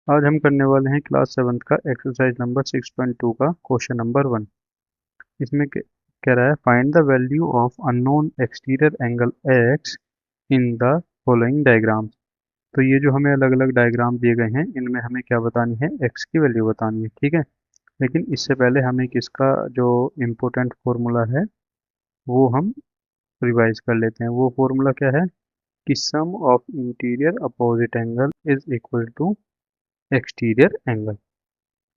आज हम करने वाले हैं क्लास 7th का एक्सरसाइज नंबर 6.2 का क्वेश्चन नंबर 1। इसमें कह रहा है find the value of unknown exterior angle x in the following diagrams. तो ये जो हमें अलग अलग डायग्राम दिए गए हैं इनमें हमें क्या बतानी है, एक्स की वैल्यू बतानी है। ठीक है, लेकिन इससे पहले हमें किसका जो इम्पोर्टेंट फॉर्मूला है वो हम रिवाइज कर लेते हैं। वो फॉर्मूला क्या है कि sum of interior opposite angle is equal to exterior angle.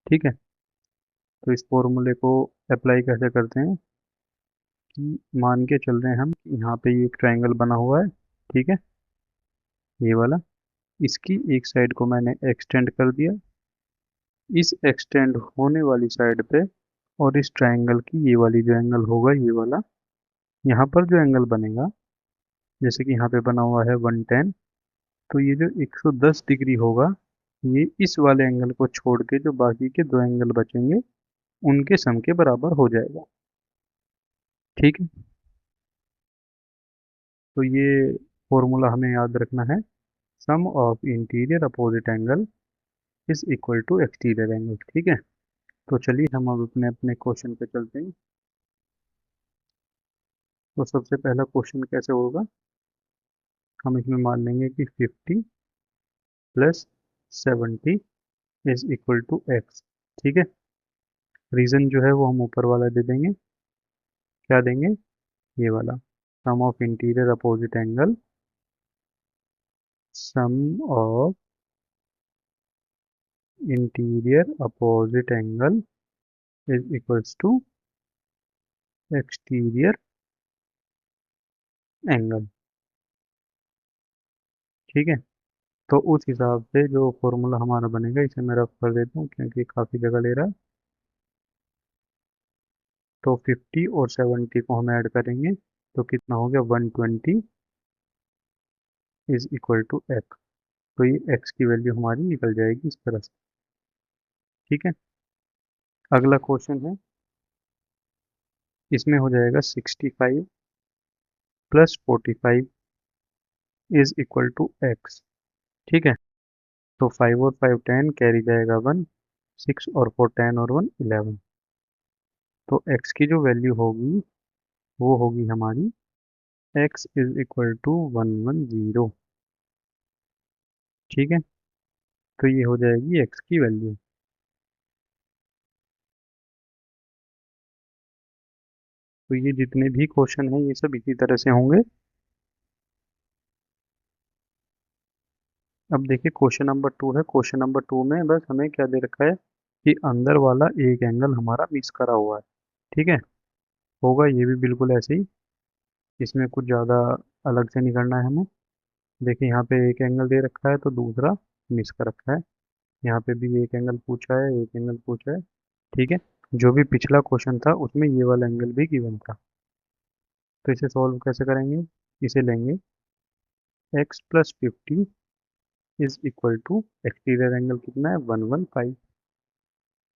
ठीक है, तो इस फॉर्मूले को अप्लाई कैसे करते हैं कि मान के चल रहे हैं हम कि यहाँ पे ये एक ट्रायंगल बना हुआ है। ठीक है, ये वाला, इसकी एक साइड को मैंने एक्सटेंड कर दिया, इस एक्सटेंड होने वाली साइड पे, और इस ट्रायंगल की ये वाली जो एंगल होगा ये वाला, यहाँ पर जो एंगल बनेगा, जैसे कि यहाँ पे बना हुआ है 110, तो ये जो 110 डिग्री होगा ये इस वाले एंगल को छोड़ के जो बाकी के दो एंगल बचेंगे उनके सम के बराबर हो जाएगा। ठीक है, तो ये फॉर्मूला हमें याद रखना है, sum of interior opposite angle is equal to exterior angle. ठीक है, तो चलिए हम अब अपने अपने क्वेश्चन पे चलते हैं। तो सबसे पहला क्वेश्चन कैसे होगा, हम इसमें मान लेंगे कि 50 plus 70 is equal to x. ठीक है, रीजन जो है वो हम ऊपर वाला दे देंगे। क्या देंगे, ये वाला, sum of interior opposite angle, sum of interior opposite angle is equals to exterior angle. ठीक है, तो उस हिसाब से जो फॉर्मूला हमारा बनेगा इसे मैं रफ कर देता हूँ क्योंकि काफ़ी जगह ले रहा है। तो 50 और 70 को हम ऐड करेंगे तो कितना हो गया, 120 इज इक्वल टू एक्स। तो ये एक्स की वैल्यू हमारी निकल जाएगी इस तरह से। ठीक है, अगला क्वेश्चन है, इसमें हो जाएगा 65 plus 45 is equal to x. ठीक है, तो 5 और 5 10 कैरी जाएगा 1, 6 और 4 10 और 1 11। तो एक्स की जो वैल्यू होगी वो होगी हमारी x इज इक्वल टू 110। ठीक है, तो ये हो जाएगी x की वैल्यू। तो ये जितने भी क्वेश्चन हैं ये सब इसी तरह से होंगे। अब देखिए क्वेश्चन नंबर 2 है। क्वेश्चन नंबर 2 में बस हमें क्या दे रखा है कि अंदर वाला एक एंगल हमारा मिस करा हुआ है। ठीक है, होगा ये भी बिल्कुल ऐसे ही, इसमें कुछ ज़्यादा अलग से नहीं करना है हमें। देखिए यहाँ पे एक एंगल दे रखा है तो दूसरा मिस कर रखा है। यहाँ पे भी एक एंगल पूछा है, एक एंगल पूछा है। ठीक है, जो भी पिछला क्वेश्चन था उसमें ये वाला एंगल भी गिवन था। तो इसे सॉल्व कैसे करेंगे, इसे लेंगे x plus 50 is equal to exterior angle कितना है, 115।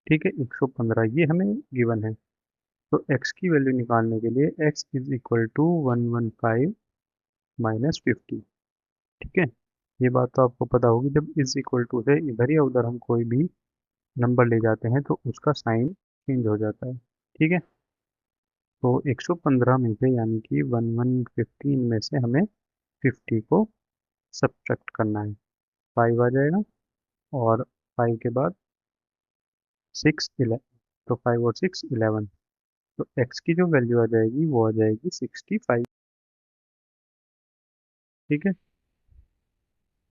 ठीक है, 115 ये हमें गिवन है। तो x की वैल्यू निकालने के लिए x is equal to 115 minus 50। ठीक है, ये बात तो आपको पता होगी, जब इज इक्वल टू से इधर या उधर हम कोई भी नंबर ले जाते हैं तो उसका साइन चेंज हो जाता है। ठीक है, तो 115 में से यानी कि 1115 में से हमें 50 को सब्ट्रैक्ट करना है। 5 आ जाएगा और 5 के बाद 6 11, तो 5 और 6 11। तो x की जो वैल्यू आ जाएगी वो आ जाएगी 65। ठीक है,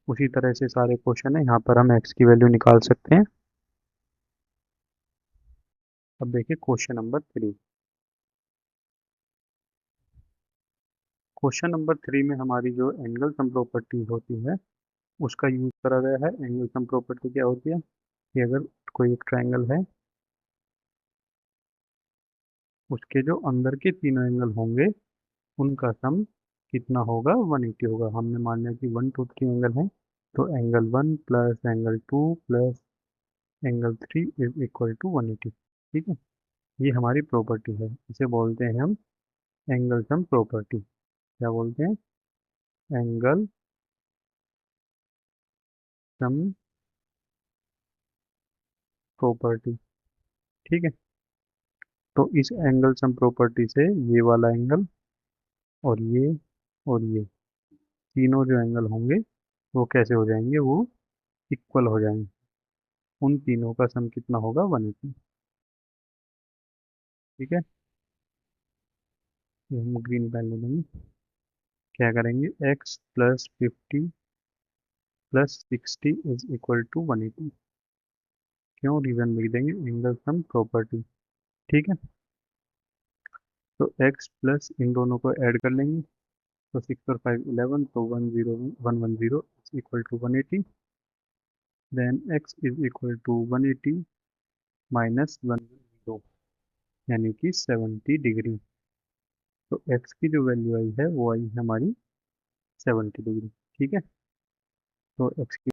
उसी तरह से सारे क्वेश्चन है, यहाँ पर हम x की वैल्यू निकाल सकते हैं। अब देखिए क्वेश्चन नंबर 3। क्वेश्चन नंबर 3 में हमारी जो एंगल सम प्रॉपर्टी होती है उसका यूज करा गया है। एंगल सम प्रॉपर्टी क्या होती है कि अगर कोई एक ट्रायंगल है, उसके जो अंदर के तीनों एंगल होंगे उनका सम कितना होगा, 180 होगा। हमने मान लिया कि 1 2 3 एंगल हैं, तो angle 1 plus angle 2 plus angle 3 is equal to 180। ठीक है, ये हमारी प्रॉपर्टी है, इसे बोलते हैं हम एंगल सम प्रॉपर्टी। क्या बोलते हैं, एंगल सम प्रॉपर्टी। ठीक है, तो इस एंगल सम प्रॉपर्टी से ये वाला एंगल और ये तीनों जो एंगल होंगे वो कैसे हो जाएंगे, वो इक्वल हो जाएंगे। उन तीनों का सम कितना होगा, 180। ठीक है, ये हम ग्रीन पेन ले लेंगे। क्या करेंगे, x + 50 + 60 इज इक्वल टू 180। क्यों, रीजन लिख देंगे, एंगल सम प्रॉपर्टी। ठीक है, तो x प्लस इन दोनों को ऐड कर लेंगे, तो 6 और 5 11, तो 110 is equal to 180। Then x is equal to 180 minus 110, यानी कि 70 डिग्री। तो x की जो वैल्यू आई है वो आई है हमारी 70 डिग्री। ठीक है, तो x की